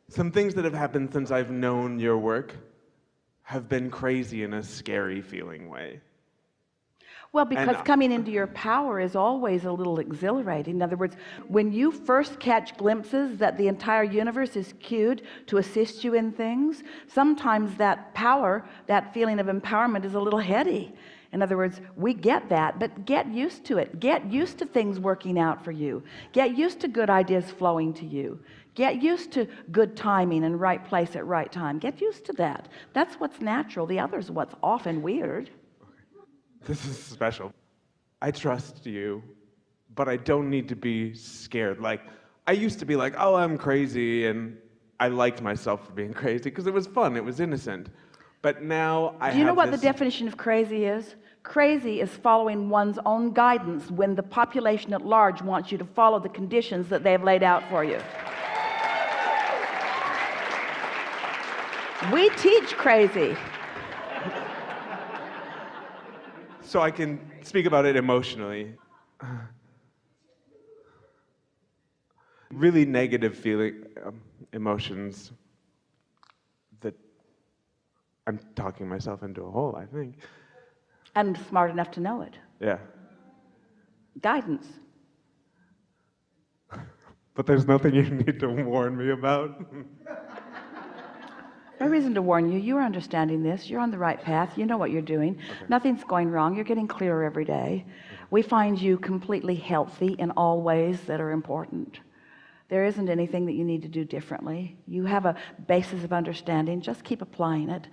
Some things that have happened since I've known your work have been crazy in a scary feeling way. Well, because And coming into your power is always a little exhilarating. In other words, when you first catch glimpses that the entire universe is cued to assist you in things, sometimes that power, that feeling of empowerment is a little heady. In other words, we get that, but get used to it. Get used to things working out for you. Get used to good ideas flowing to you. Get used to good timing and right place at right time. Get used to that. That's what's natural. The other's what's often weird. this is special. I trust you, but I don't need to be scared. Like, I used to be like, oh, I'm crazy, and I liked myself for being crazy because it was fun, it was innocent. But now I have. Do you know what the definition of crazy is? Crazy is following one's own guidance when the population at large wants you to follow the conditions that they have laid out for you. We teach crazy. So I can speak about it emotionally. Really negative emotions that I'm talking myself into a hole, I think. And smart enough to know it. Yeah. Guidance. But there's nothing you need to warn me about. No reason to warn you. You're understanding this. You're on the right path. You know what you're doing. Okay. Nothing's going wrong. You're getting clearer every day. We find you completely healthy in all ways that are important. There isn't anything that you need to do differently. You have a basis of understanding. Just keep applying it.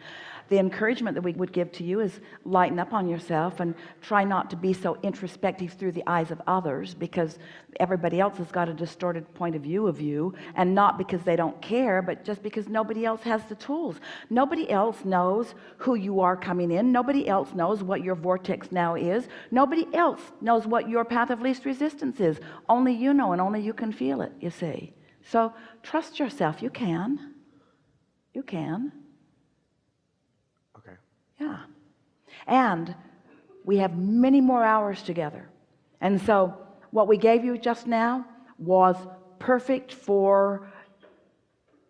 The encouragement that we would give to you is lighten up on yourself and try not to be so introspective through the eyes of others, because everybody else has got a distorted point of view of you, and not because they don't care, but just because nobody else has the tools. Nobody else knows who you are coming in. Nobody else knows what your vortex now is. Nobody else knows what your path of least resistance is. Only you know, and only you can feel it, you see. So trust yourself. You can. You can. Okay. Yeah. And we have many more hours together. And so what we gave you just now was perfect for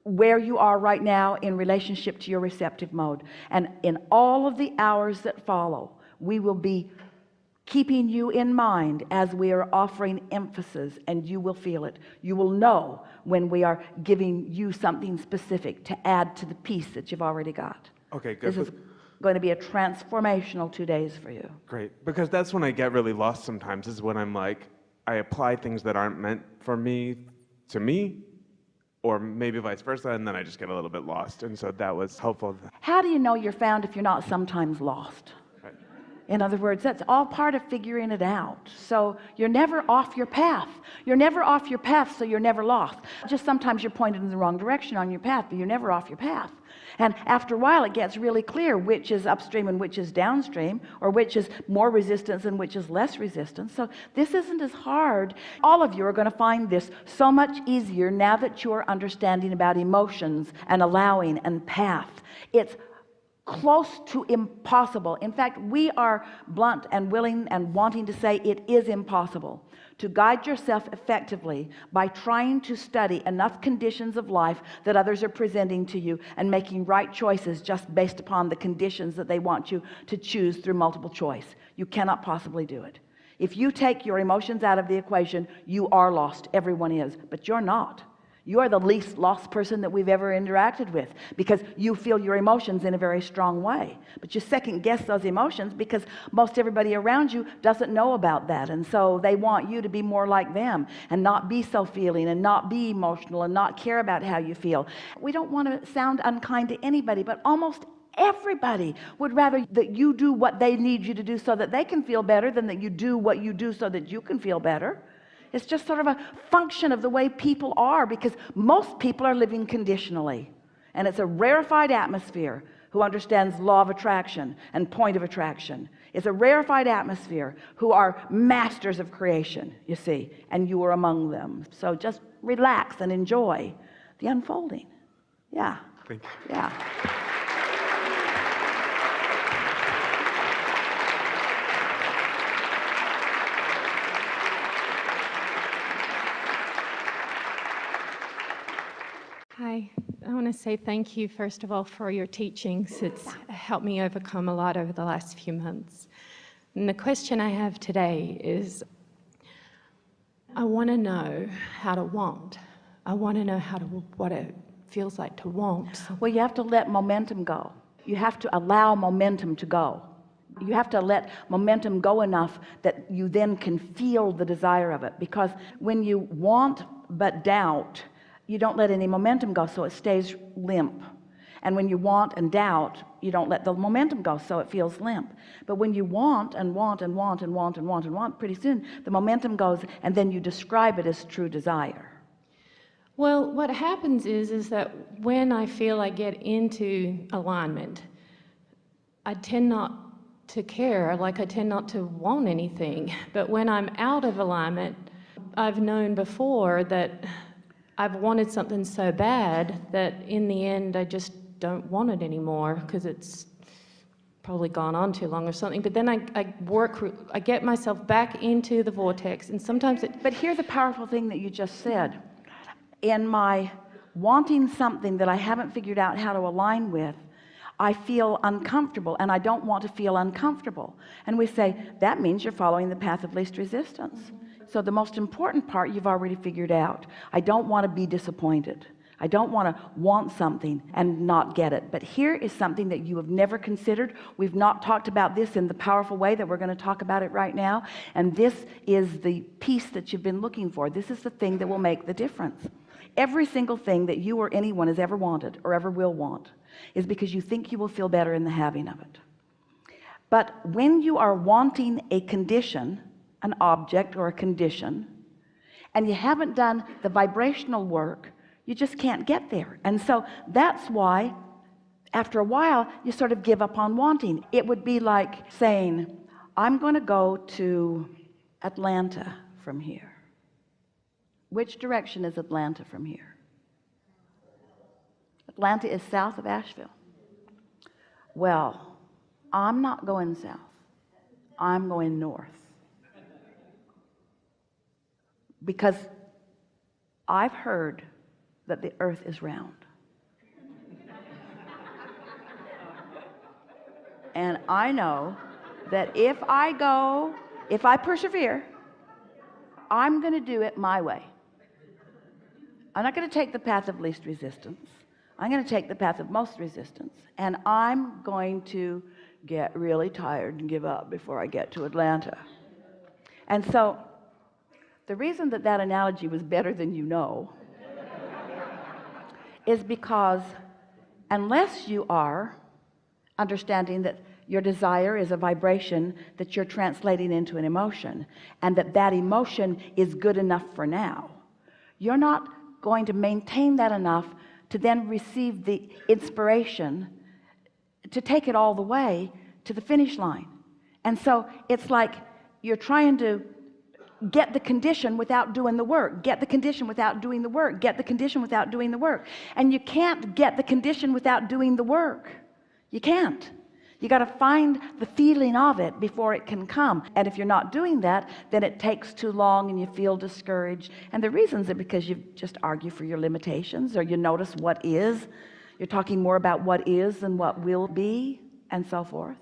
where you are right now in relationship to your receptive mode. And in all of the hours that follow, we will be keeping you in mind as we are offering emphasis, and you will feel it. You will know when we are giving you something specific to add to the piece that you've already got. Okay, good. This is going to be a transformational 2 days for you. Great. Because that's when I get really lost sometimes, is when I'm like, I apply things that aren't meant for me to me, or maybe vice versa, and then I just get a little bit lost. And so that was helpful. How do you know you're found if you're not sometimes lost? Right. In other words, that's all part of figuring it out. So you're never off your path. You're never off your path, so you're never lost. Just sometimes you're pointed in the wrong direction on your path, but you're never off your path. And after a while, it gets really clear which is upstream and which is downstream, or which is more resistance and which is less resistance. So this isn't as hard. All of you are going to find this so much easier now that you're understanding about emotions and allowing and path. It's close to impossible. In fact, we are blunt and willing and wanting to say it is impossible to guide yourself effectively by trying to study enough conditions of life that others are presenting to you and making right choices just based upon the conditions that they want you to choose through multiple choice. You cannot possibly do it. If you take your emotions out of the equation, you are lost. Everyone is, but you're not. You are the least lost person that we've ever interacted with, because you feel your emotions in a very strong way. But you second guess those emotions because most everybody around you doesn't know about that. And so they want you to be more like them and not be so feeling and not be emotional and not care about how you feel. We don't want to sound unkind to anybody, but almost everybody would rather that you do what they need you to do so that they can feel better than that you do what you do so that you can feel better. It's just sort of a function of the way people are, because most people are living conditionally, and it's a rarefied atmosphere who understands law of attraction and point of attraction. It's a rarefied atmosphere who are masters of creation, you see, and you are among them. So just relax and enjoy the unfolding. Yeah. Thank you. Yeah. Hi, want to say thank you, first of all, for your teachings. It's helped me overcome a lot over the last few months. And the question I have today is, I want to know how to want. I want to know what it feels like to want. Well, you have to let momentum go. You have to allow momentum to go. You have to let momentum go enough that you then can feel the desire of it. Because when you want but doubt, you don't let any momentum go, so it stays limp. And when you want and doubt, you don't let the momentum go, so it feels limp. But when you want and want and want and want and want and want, pretty soon the momentum goes, and then you describe it as true desire. Well, what happens is that when I feel I get into alignment, I tend not to care, like I tend not to want anything. But when I'm out of alignment, I've known before that I've wanted something so bad that in the end I just don't want it anymore because it's probably gone on too long or something. But then I get myself back into the vortex, and sometimes it... But here's the powerful thing that you just said. In my wanting something that I haven't figured out how to align with, I feel uncomfortable, and I don't want to feel uncomfortable. And we say, that means you're following the path of least resistance. So the most important part you've already figured out. I don't want to be disappointed. I don't want to want something and not get it. But here is something that you have never considered. We've not talked about this in the powerful way that we're going to talk about it right now. And this is the piece that you've been looking for. This is the thing that will make the difference. Every single thing that you or anyone has ever wanted or ever will want is because you think you will feel better in the having of it. But when you are wanting a condition, an object or a condition, and you haven't done the vibrational work, you just can't get there. And so that's why after a while you sort of give up on wanting. It would be like saying, I'm going to go to Atlanta from here. Which direction is Atlanta from here? Atlanta is south of Asheville. Well, I'm not going south. I'm going north. Because I've heard that the earth is round. And I know that if I persevere, I'm going to do it my way. I'm not going to take the path of least resistance. I'm going to take the path of most resistance, and I'm going to get really tired and give up before I get to Atlanta. And so the reason that that analogy was better than you know is because unless you are understanding that your desire is a vibration that you're translating into an emotion, and that that emotion is good enough for now, you're not going to maintain that enough to then receive the inspiration to take it all the way to the finish line. And so it's like you're trying to get the condition without doing the work, get the condition without doing the work, get the condition without doing the work. And you can't get the condition without doing the work. You can't. You got to find the feeling of it before it can come. And if you're not doing that, then it takes too long and you feel discouraged. And the reasons are because you just argue for your limitations, or you notice what is. You're talking more about what is than what will be, and so forth.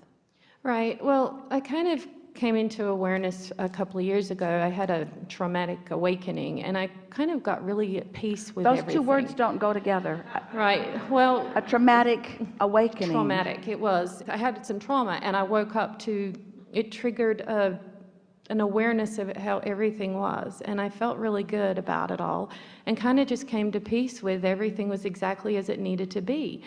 Right. Well, I kind of came into awareness a couple of years ago. I had a traumatic awakening, and I kind of got really at peace with everything. Those two words don't go together. Right. Well, a traumatic awakening. Traumatic, it was. I had some trauma, and I woke up to, it triggered an awareness of how everything was, and I felt really good about it all, and kind of just came to peace with everything was exactly as it needed to be.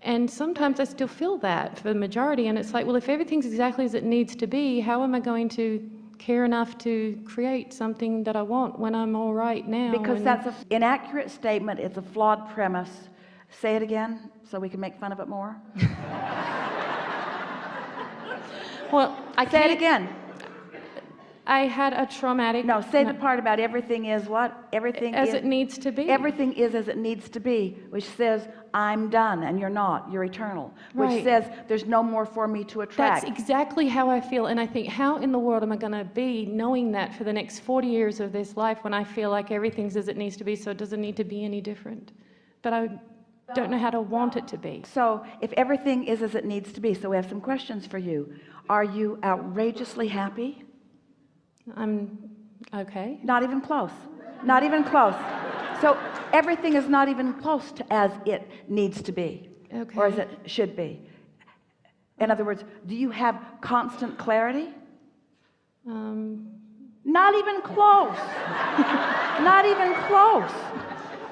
And sometimes I still feel that for the majority, and it's like, well, if everything's exactly as it needs to be, how am I going to care enough to create something that I want when I'm all right now? Because that's an inaccurate statement. It's a flawed premise. Say it again so we can make fun of it more. Well, Say it again. I had a traumatic... No, say the part about everything is what? Everything as is... it needs to be. Everything is as it needs to be, which says, I'm done, and you're not. You're eternal. Which Right. says, there's no more for me to attract. That's exactly how I feel, and I think, how in the world am I going to be knowing that for the next 40 years of this life when I feel like everything's as it needs to be, so it doesn't need to be any different? But Don't know how to want it to be. So if everything is as it needs to be, so we have some questions for you. Are you outrageously happy? I'm okay. Not even close. Not even close. So everything is not even close to as it needs to be, Okay. or as it should be. In other words, do you have constant clarity? Not even close. Not even close.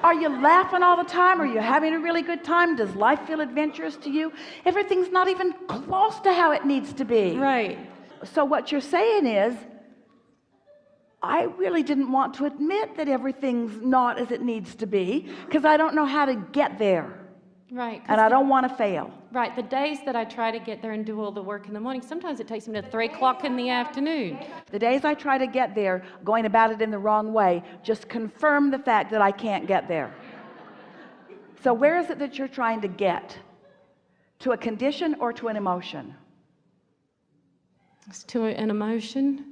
Are you laughing all the time? Are you having a really good time? Does life feel adventurous to you? Everything's not even close to how it needs to be. Right. So what you're saying is, I really didn't want to admit that everything's not as it needs to be because I don't know how to get there. Right. And I don't want to fail. Right. The days that I try to get there and do all the work in the morning, sometimes it takes me to 3 o'clock in the afternoon. The days I try to get there, going about it in the wrong way, just confirm the fact that I can't get there. So where is it that you're trying to get? To a condition or to an emotion? It's to an emotion.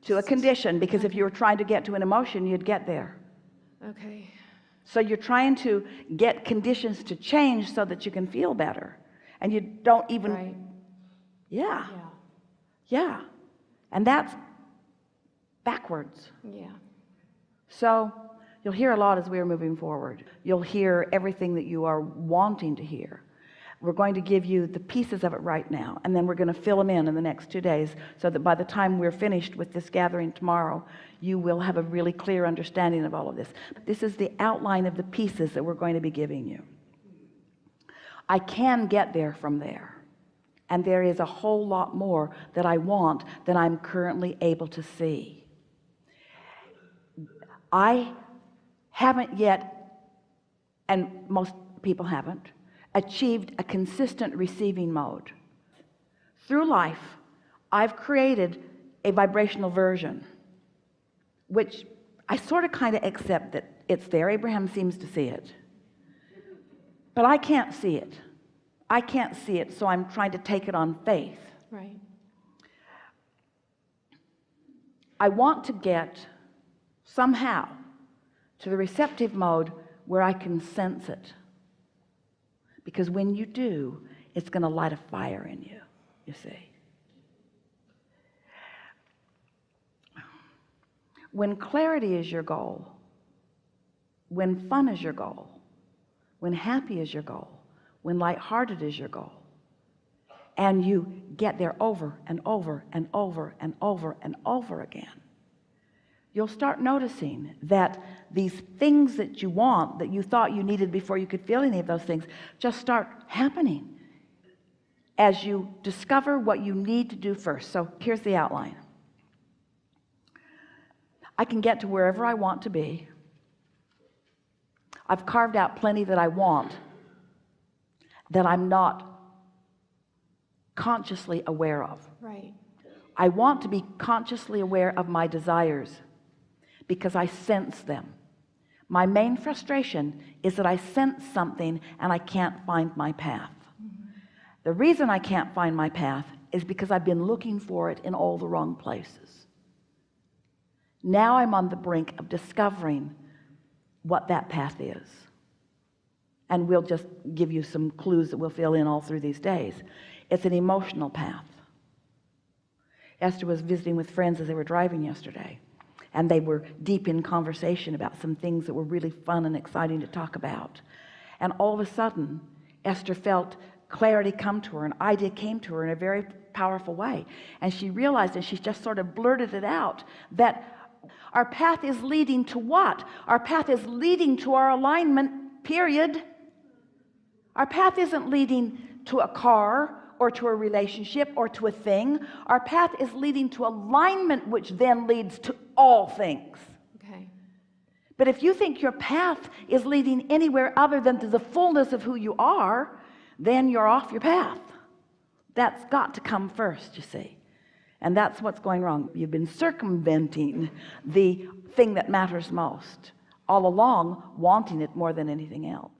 To a condition, because if you were trying to get to an emotion, you'd get there. Okay. So you're trying to get conditions to change so that you can feel better. And you don't even... Right. Yeah. Yeah. Yeah. And that's backwards. Yeah. So you'll hear a lot as we're moving forward. You'll hear everything that you are wanting to hear. We're going to give you the pieces of it right now, and then we're going to fill them in the next 2 days so that by the time we're finished with this gathering tomorrow, you will have a really clear understanding of all of this. This is the outline of the pieces that we're going to be giving you. I can get there from there, and there is a whole lot more that I want than I'm currently able to see. I haven't yet, and most people haven't, achieved a consistent receiving mode. Through life, I've created a vibrational version, which I sort of kind of accept that it's there. Abraham seems to see it. But I can't see it. I can't see it, so I'm trying to take it on faith. Right. I want to get somehow to the receptive mode where I can sense it. Because when you do, it's going to light a fire in you, you see. When clarity is your goal, when fun is your goal, when happy is your goal, when lighthearted is your goal, and you get there over and over and over and over and over again, you'll start noticing that these things that you want, that you thought you needed before you could feel any of those things, just start happening as you discover what you need to do first. So here's the outline. I can get to wherever I want to be. I've carved out plenty that I want that I'm not consciously aware of. Right. I want to be consciously aware of my desires because I sense them. My main frustration is that I sense something and I can't find my path. The reason I can't find my path is because I've been looking for it in all the wrong places. Now I'm on the brink of discovering what that path is. And we'll just give you some clues that we'll fill in all through these days. It's an emotional path. Esther was visiting with friends as they were driving yesterday, and they were deep in conversation about some things that were really fun and exciting to talk about. And all of a sudden, Esther felt clarity come to her, an idea came to her in a very powerful way. And she realized, and she just sort of blurted it out, that our path is leading to what? Our path is leading to our alignment, period. Our path isn't leading to a car or to a relationship or to a thing. Our path is leading to alignment, which then leads to all things. Okay. But if you think your path is leading anywhere other than to the fullness of who you are, then you're off your path. That's got to come first, you see. And that's what's going wrong. You've been circumventing the thing that matters most all along, wanting it more than anything else.